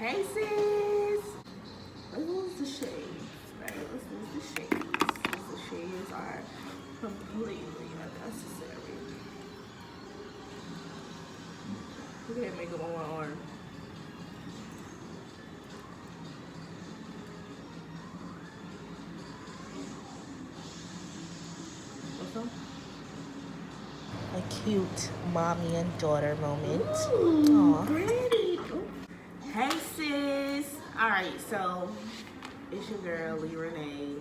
Hey sis! Let's lose the shades, right? Let's lose the shades. The shades are completely unnecessary. Look at that makeup on my arm. What's up? A cute mommy and daughter moment. Ooh, pretty. Ooh. Hey sis! Alright, so it's your girl Lee Renee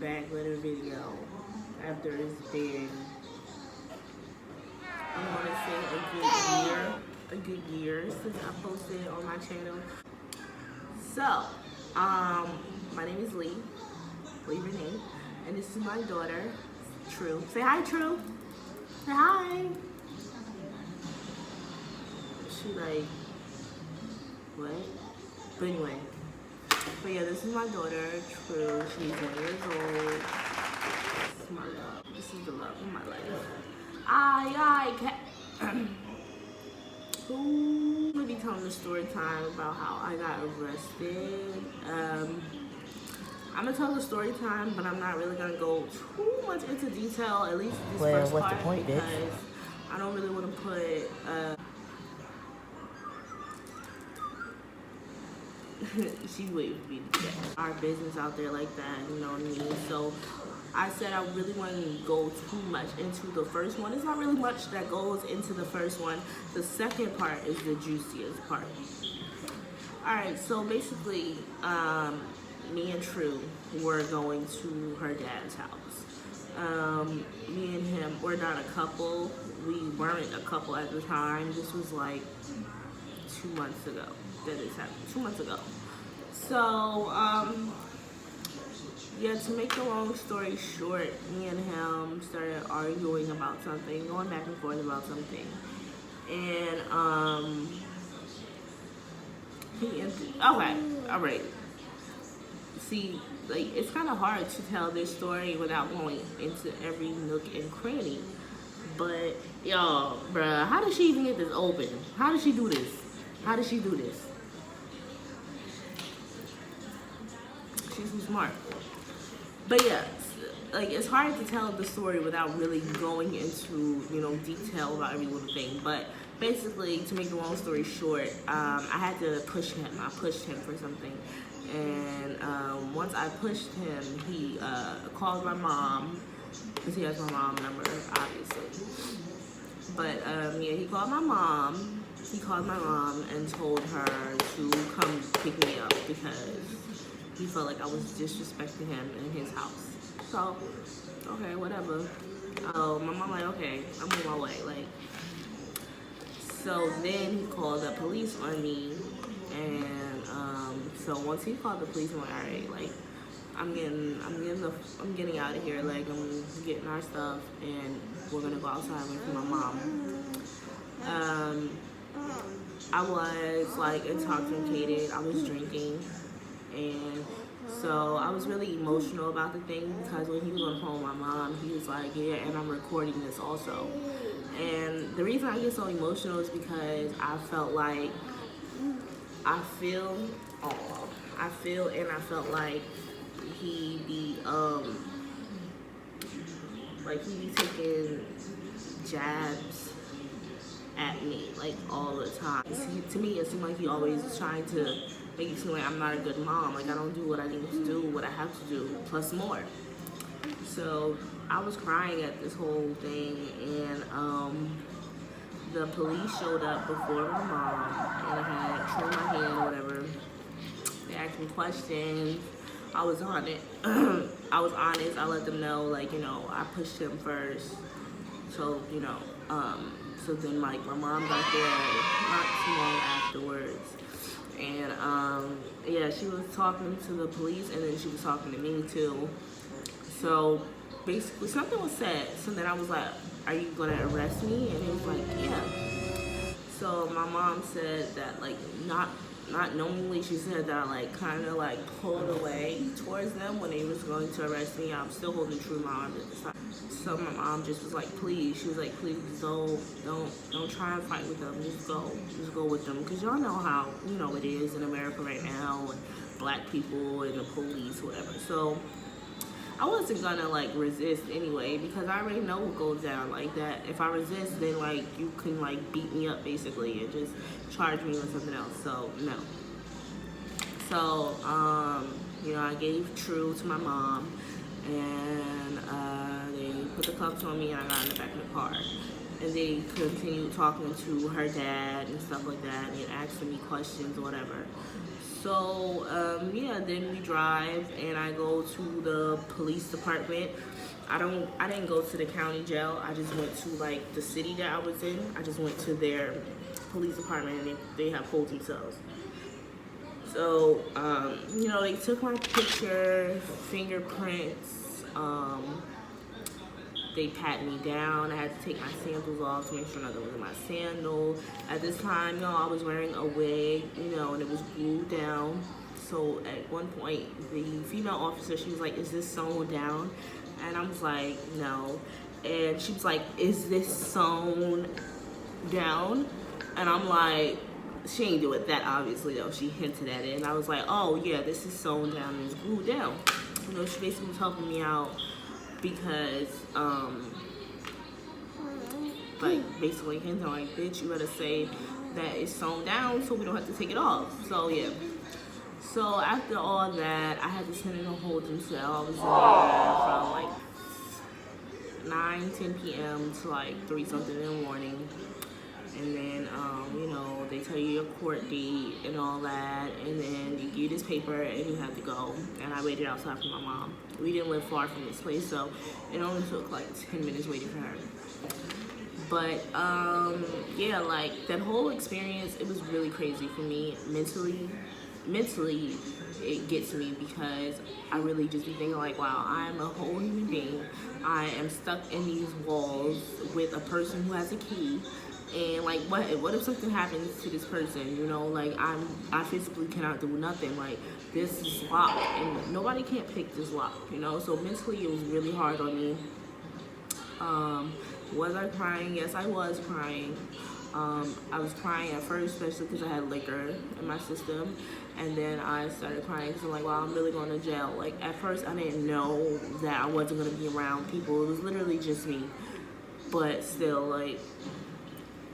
back with a video after it's been, I want to say a good year since I posted on my channel. So, my name is Lee Renee, and this is my daughter, True. Say hi, True. Say hi. She like, what? But anyway, but yeah, this is my daughter, True. She's 1 years old. This is my love. This is the love of my life. Ooh, I'm gonna be telling the story time about how I got arrested. I'm gonna tell the story time, but I'm not really gonna go too much into detail, at least this first what's part, the point, because bitch? I don't really want to put, she's waiting for me to get our business out there like that, you know what I mean? So I said I really wouldn't go too much into the first one. It's not really much that goes into the first one. The second part is the juiciest part. Alright, so basically, me and True were going to her dad's house. Me and him, we're not a couple. We weren't a couple at the time. This was like 2 months ago that this happened. 2 months ago. So, yeah, to make the long story short, me and him started arguing about something, going back and forth about something. And, okay, alright. See, like, it's kind of hard to tell this story without going into every nook and cranny. But, y'all, bruh, how did she even get this open? How did she do this? How did she do this? She's so smart. But yeah, like, it's hard to tell the story without really going into, you know, detail about every little thing. But basically, to make the long story short, I had to push him. I pushed him for something. And once I pushed him, he called my mom, because he has my mom's number, obviously. But yeah, he called my mom. He called my mom and told her to come pick me up because he felt like I was disrespecting him in his house. So, okay, whatever. My mom like, okay, I'm on my way. Like, so then he called the police on me, and so once he called the police, I'm like, all right, like, I'm getting out of here. Like, I'm getting our stuff, and we're gonna go outside with my mom. I was like intoxicated. I was drinking, and so I was really emotional about the thing because when he was on the phone with my mom, he was like, yeah, and I'm recording this also. And the reason I get so emotional is because I felt like I felt like he be taking jabs at me like all the time. To me, it seemed like he always is trying to make it seem like I'm not a good mom. Like I don't do what I need to do, what I have to do, plus more. So I was crying at this whole thing, and the police showed up before my mom, and I had shown my hand or whatever. They asked me questions. I was on it. I was honest. I let them know, like, you know, I pushed him first. So, you know, so then, like, my mom got there not too long afterwards. And, yeah, she was talking to the police, and then she was talking to me, too. So, basically, something was said. So then I was like, are you going to arrest me? And he was like, yeah. So my mom said that, like, not knowingly, she said that I, like, kind of, like, pulled away towards them when they was going to arrest me. I'm still holding True my arm at the time. So my mom just was like, please. She was like, please don't try and fight with them. Just go with them, because y'all know how it is in America right now, and black people and the police, whatever. So I wasn't gonna like resist anyway, because I already know what goes down like that. If I resist, then like you can like beat me up basically and just charge me with something else. So no. So I gave true to my mom, and they put the cuffs on me, and I got in the back of the car. And they continued talking to her dad and stuff like that, and asking me questions or whatever. So then we drive, and I go to the police department. I didn't go to the county jail. I just went to like the city that I was in. I just went to their police department, and they have pulled themselves. So they took my picture, fingerprints. They pat me down. I had to take my sandals off to make sure nothing was in my sandal. At this time, I was wearing a wig, and it was glued down. So at one point, the female officer, she was like, is this sewn down? And I was like, no. And she was like, is this sewn down? And I'm like, she ain't do it that obviously though. She hinted at it. And I was like, oh yeah, this is sewn down and it's glued down. She basically was helping me out, because basically hinting like, bitch, you better say that it's sewn down so we don't have to take it off. So yeah. So after all that, I had to send in a holding cell. I was in there from like 9-10 p.m. to like 3 something in the morning. And then, they tell you your court date and all that, and then you get this paper and you have to go. And I waited outside for my mom. We didn't live far from this place, so it only took like 10 minutes waiting for her. But, like that whole experience, it was really crazy for me. Mentally, it gets me, because I really just be thinking like, wow, I'm a whole human being. I am stuck in these walls with a person who has a key. And like, what if something happens to this person? Like I physically cannot do nothing. Like, this is locked, and nobody can't pick this lock. So mentally, it was really hard on me. Was I crying? Yes, I was crying. I was crying at first, especially because I had liquor in my system, and then I started crying because I'm like, wow, I'm really going to jail. Like, at first, I didn't know that I wasn't going to be around people. It was literally just me, but still, like,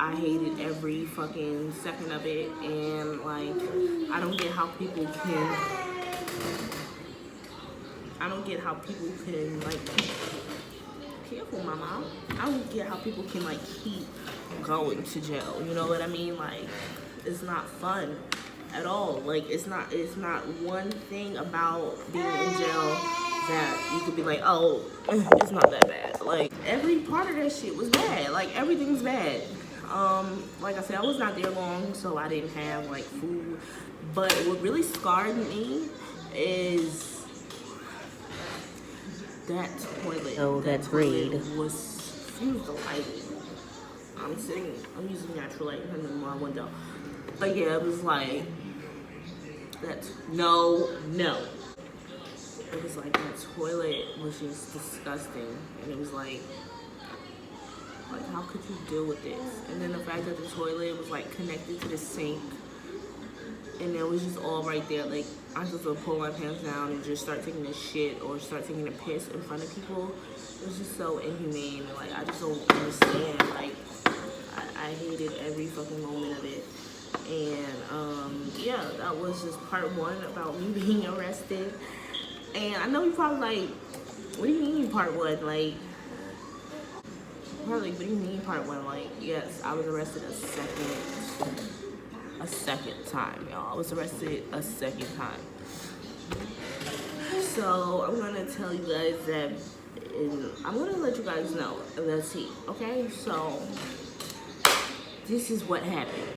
I hated every fucking second of it. And like, I don't get how people can like, careful mama, I don't get how people can like keep going to jail. You know what I mean? Like, it's not fun at all. Like, it's not one thing about being in jail that you could be like, oh, it's not that bad. Like, every part of that shit was bad. Like, everything's bad. Like I said, I was not there long, so I didn't have like food. But what really scarred me is that toilet. Oh, that grade was fused the lighting. I'm using natural light in my window. But yeah, it was like no. It was like that toilet was just disgusting, and it was like how could you deal with this? And then the fact that the toilet was like connected to the sink, and it was just all right there. Like, I'm just gonna pull my pants down and just start taking a shit or start taking a piss in front of people. It was just so inhumane. Like, I just don't understand. Like, I hated every fucking moment of it. And yeah, that was just part one about me being arrested. And I know you're probably like, what do you mean part one? Like, probably, what do you mean part one? Like, yes, I was arrested a second time, y'all. I was arrested a second time. So I'm gonna tell you guys that, I'm gonna let you guys know the tea, okay? So this is what happened.